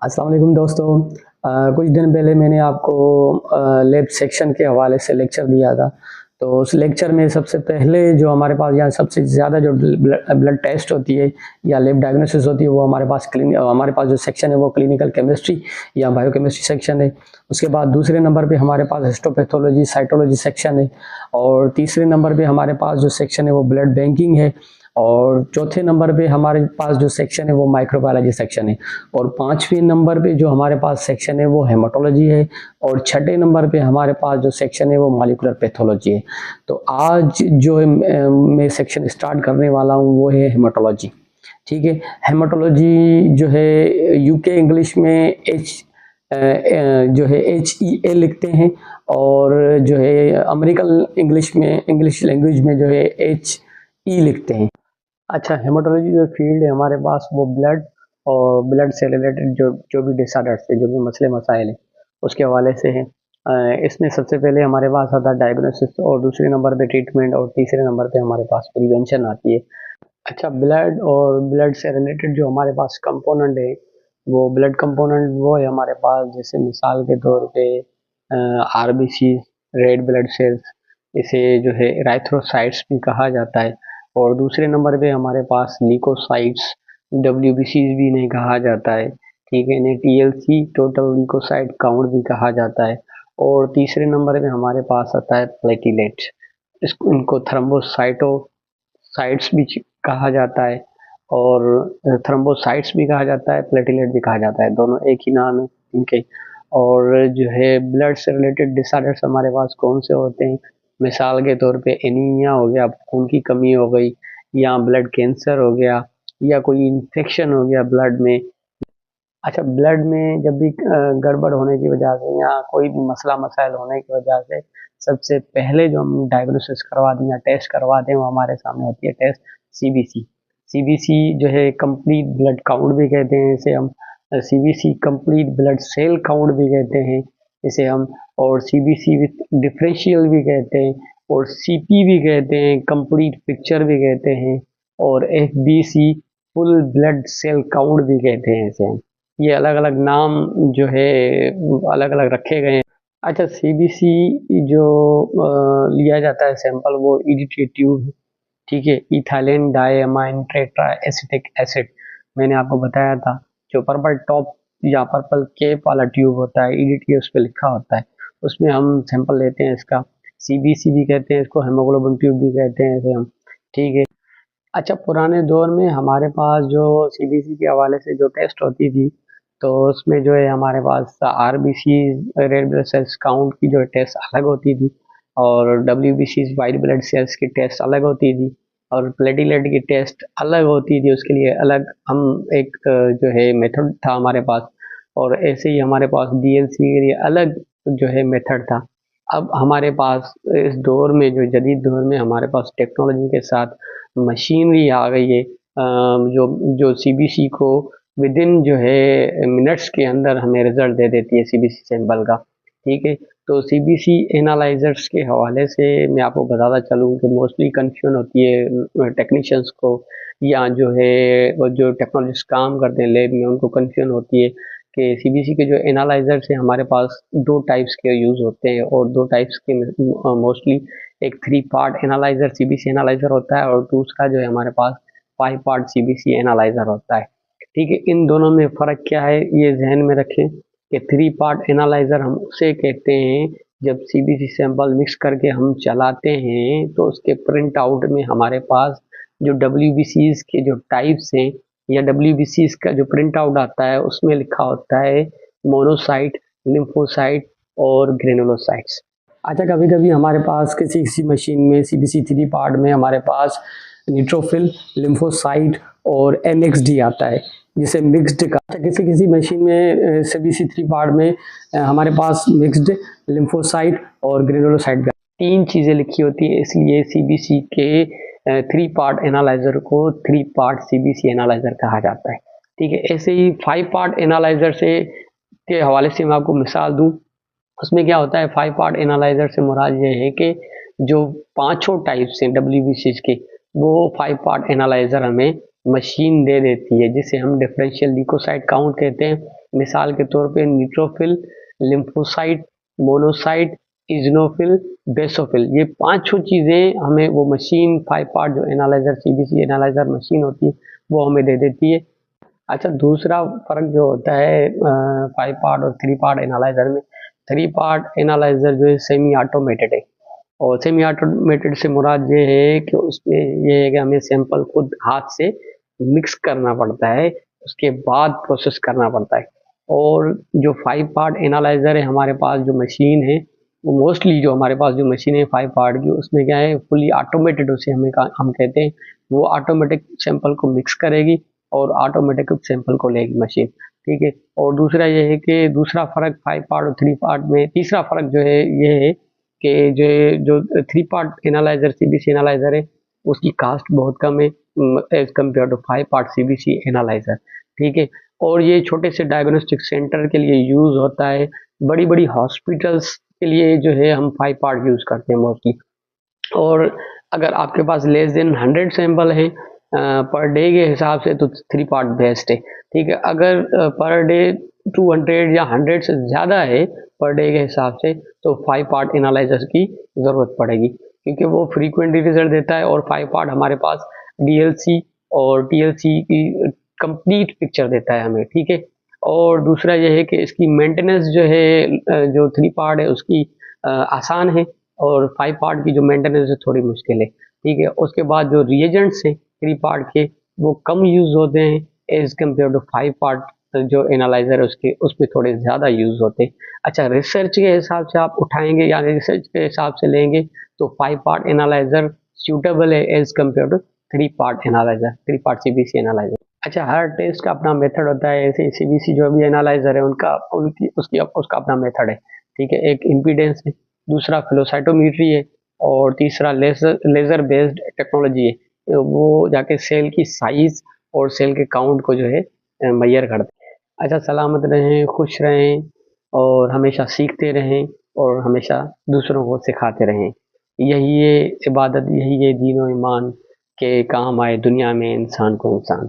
अस्सलाम वालेकुम दोस्तों। कुछ दिन पहले मैंने आपको लैब सेक्शन के हवाले से लेक्चर दिया था। तो उस लेक्चर में सबसे पहले जो हमारे पास यहाँ सबसे ज़्यादा जो ब्लड टेस्ट होती है या लैब डायग्नोसिस होती है वो हमारे पास जो सेक्शन है वो क्लिनिकल केमिस्ट्री या बायोकेमिस्ट्री सेक्शन है। उसके बाद दूसरे नंबर पे हमारे पास हिस्टोपैथोलॉजी साइटोलॉजी सेक्शन है और तीसरे नंबर पे हमारे पास जो सेक्शन है वो ब्लड बैंकिंग है और चौथे नंबर पे हमारे पास जो सेक्शन है वो माइक्रोबायोलॉजी सेक्शन है और पांचवें नंबर पे जो हमारे पास सेक्शन है वो हेमाटोलॉजी है और छठे नंबर पे हमारे पास जो सेक्शन है वो मॉलिक्यूलर पैथोलॉजी है। तो आज जो मैं सेक्शन स्टार्ट करने वाला हूँ वो है हेमाटोलॉजी। ठीक है, हेमाटोलॉजी जो है यूके इंग्लिश में जो है HEA लिखते हैं और जो है अमेरिकन इंग्लिश में इंग्लिश लैंग्वेज में जो है HE लिखते हैं। अच्छा, हेमाटोलॉजी जो फील्ड है हमारे पास वो ब्लड और ब्लड से रिलेटेड जो जो भी डिसऑर्डर्स है, जो भी मसले मसाइल है उसके हवाले से है। इसमें सबसे पहले हमारे पास आता है डायग्नोसिस और दूसरे नंबर पे ट्रीटमेंट और तीसरे नंबर पे हमारे पास प्रिवेंशन आती है। अच्छा, ब्लड और ब्लड से रिलेटेड जो हमारे पास कंपोनेंट है वो ब्लड कंपोनेंट वो है हमारे पास, जैसे मिसाल के तौर पे RBC, रेड ब्लड सेल्स, इसे जो है एराथ्रोसाइट्स भी कहा जाता है। और दूसरे नंबर पे हमारे पास ल्यूकोसाइट्स, WBCs भी इन्हें कहा जाता है। ठीक है, इन्हें TLC, टोटल ल्यूकोसाइट काउंट भी कहा जाता है। और तीसरे नंबर पे हमारे पास आता है प्लेटिलेट, इनको थ्रोम्बोसाइट्स भी कहा जाता है और थ्रोम्बोसाइट्स भी कहा जाता है, प्लेटिलेट भी कहा जाता है, दोनों एक ही नाम है इनके। और जो है ब्लड से रिलेटेड डिसऑर्डर्स हमारे पास कौन से होते हैं, मिसाल के तौर पे एनीमिया हो गया, खून की कमी हो गई, या ब्लड कैंसर हो गया, या कोई इन्फेक्शन हो गया ब्लड में। अच्छा, ब्लड में जब भी गड़बड़ होने की वजह से या कोई भी मसला मसाइल होने की वजह से सबसे पहले जो हम डायग्नोसिस करवाते हैं या टेस्ट करवाते हैं वो हमारे सामने होती है टेस्ट CBC। CBC जो है कंप्लीट ब्लड काउंट भी कहते हैं इसे हम, CBC complete blood cell count भी कहते हैं इसे हम, और CBC विथ डिफरेंशियल भी कहते हैं, और CP भी कहते हैं, कंप्लीट पिक्चर भी कहते हैं, और FBC full blood cell count भी कहते हैं इसे हम। ये अलग अलग नाम जो है अलग अलग रखे गए हैं। अच्छा, CBC जो लिया जाता है सैंपल वो EDTA ट्यूब है। ठीक है, ethylene diamine tetra acetic acid, मैंने आपको बताया था, जो पर्पल टॉप या पर्पल केप वाला ट्यूब होता है, EDTA उस पर लिखा होता है, उसमें हम सैंपल लेते हैं इसका। CBC भी कहते हैं इसको, हेमोग्लोबिन ट्यूब भी कहते हैं इसे हम। ठीक है। अच्छा, पुराने दौर में हमारे पास जो CBC के हवाले से जो टेस्ट होती थी तो उसमें जो है हमारे पास RBC, red blood cells count की जो टेस्ट अलग होती थी, और WBC, वाइट ब्लड सेल्स की टेस्ट अलग होती थी, और प्लेटिलेट की टेस्ट अलग होती थी, उसके लिए अलग हम एक जो है मेथड था हमारे पास। और ऐसे ही हमारे पास DLC के लिए अलग जो है मेथड था। अब हमारे पास इस दौर में, जो जदीद दौर में, हमारे पास टेक्नोलॉजी के साथ मशीनरी आ गई है, जो जो CBC को विद इन जो है मिनट्स के अंदर हमें रिजल्ट दे देती है CBC सैंपल का। ठीक है, तो CBC एनालाइजर्स के हवाले से मैं आपको बताता चलूँ कि मोस्टली कन्फ्यूजन होती है टेक्नीशियंस को, या जो है वो जो टेक्नोलॉजिस्ट काम करते हैं लैब में उनको कन्फ्यूजन होती है कि CBC के जो एनालाइजर्स हैं हमारे पास दो टाइप्स के यूज़ होते हैं, और दो टाइप्स के मोस्टली, एक 3 पार्ट एनालाइजर CBC एनालाइजर होता है और दूसरा जो है हमारे पास 5 पार्ट CBC एनालाइजर होता है। ठीक है, इन दोनों में फ़र्क क्या है ये जहन में रखें कि 3 पार्ट एनालाइजर हम उसे कहते हैं जब CBC सैंपल मिक्स करके हम चलाते हैं तो उसके प्रिंट आउट में हमारे पास जो WBCs के जो टाइप्स हैं या WBCs का जो प्रिंट आउट आता है उसमें लिखा होता है मोनोसाइट, लिम्फोसाइट और ग्रेनुलोसाइट्स। अच्छा, कभी कभी हमारे पास किसी किसी मशीन में CBC 3 पार्ट में हमारे पास न्यूट्रोफिल, लिम्फोसाइट और NXD आता है जिसे मिक्स्ड का। अच्छा, किसी किसी मशीन में CBC 3 पार्ट में हमारे पास मिक्स्ड, लिम्फोसाइट और ग्रेनुलोसाइट का 3 चीज़ें लिखी होती है, इसलिए CBC के 3 पार्ट एनालाइजर को 3 पार्ट CBC एनालाइजर कहा जाता है। ठीक है, ऐसे ही 5 पार्ट एनालाइजर से के हवाले से मैं आपको मिसाल दूं, उसमें क्या होता है 5 पार्ट एनालाइजर से मुराद ये है कि जो पांचों टाइप्स हैं WBCs के वो 5 पार्ट एनालाइजर हमें मशीन दे देती है, जिसे हम डिफरेंशियल ल्यूकोसाइट काउंट कहते हैं, मिसाल के तौर पे neutrophil, lymphocyte, monocyte, eosinophil, basophil, ये पांचों चीज़ें हमें वो मशीन 5 पार्ट जो एनालाइजर सीबीसी एनालाइजर मशीन होती है वो हमें दे देती है। अच्छा, दूसरा फ़र्क जो होता है 5 पार्ट और 3 पार्ट एनालाइजर में, 3 पार्ट एनालाइजर जो है सेमी ऑटोमेटेड है, और सेमी ऑटोमेटेड से मुराद ये है कि उसमें ये है कि हमें सैंपल खुद हाथ से मिक्स करना पड़ता है, उसके बाद प्रोसेस करना पड़ता है। और जो 5 पार्ट एनालाइजर है हमारे पास जो मशीन है, वो मोस्टली जो हमारे पास जो मशीन है 5 पार्ट की, उसमें क्या है फुली ऑटोमेटेड, उसे हम कहते हैं, वो ऑटोमेटिक सैंपल को मिक्स करेगी और ऑटोमेटिक सैंपल को लेगी मशीन, ठीक है। और दूसरा ये है कि दूसरा फ़र्क 5 पार्ट और 3 पार्ट में, तीसरा फ़र्क जो है ये है कि जो 3 पार्ट एनालाइजर सीबीसी एनालाइजर है उसकी कास्ट बहुत कम है as compare to 5 part CBC analyser, ठीक है। और ये छोटे से डायग्नोस्टिक सेंटर के लिए यूज़ होता है, बड़ी बड़ी हॉस्पिटल्स के लिए जो है हम 5 पार्ट यूज़ करते हैं मोस्टली। और अगर आपके पास लेस देन 100 सैंपल है पर डे के हिसाब से तो 3 पार्ट बेस्ट है, ठीक है। अगर पर डे 200 या 100 से ज़्यादा है पर डे के हिसाब से तो 5 पार्ट एनालाइजर की ज़रूरत पड़ेगी, क्योंकि वो फ्रीक्वेंटली रिजल्ट देता है और 5 पार्ट हमारे पास डीएलसी और टीएलसी की कंप्लीट पिक्चर देता है हमें, ठीक है। और दूसरा ये है कि इसकी मेंटेनेंस जो है जो 3 पार्ट है उसकी आसान है, और 5 पार्ट की जो मेंटेनेंस है थोड़ी मुश्किल है, ठीक है। उसके बाद जो रिएजेंट्स हैं 3 पार्ट के वो कम यूज़ होते हैं एज कम्पेयर टू 5 पार्ट जो एनालाइजर है उसके उसमें थोड़े ज़्यादा यूज़ होते हैं। अच्छा, रिसर्च के हिसाब से आप उठाएंगे या रिसर्च के हिसाब से लेंगे तो 5 पार्ट एनालाइजर सूटेबल है as compare to 3 part analyser, 3 part CBC analyser. अच्छा, हर टेस्ट का अपना मेथड होता है, ऐसे सीबीसी जो भी एनालाइजर है उनका उसका अपना मेथड है, ठीक है। एक इम्पीडेंस है, दूसरा फ्लो साइटोमेट्री है, और तीसरा लेज़र बेस्ड टेक्नोलॉजी है, वो जाके सेल की साइज और सेल के काउंट को जो है मैयर करते हैं। अच्छा, सलामत रहें, खुश रहें, और हमेशा सीखते रहें, और हमेशा दूसरों को सिखाते रहें। यही ये इबादत, यही ये दीन और ईमान के काम आए दुनिया में इंसान को इंसान।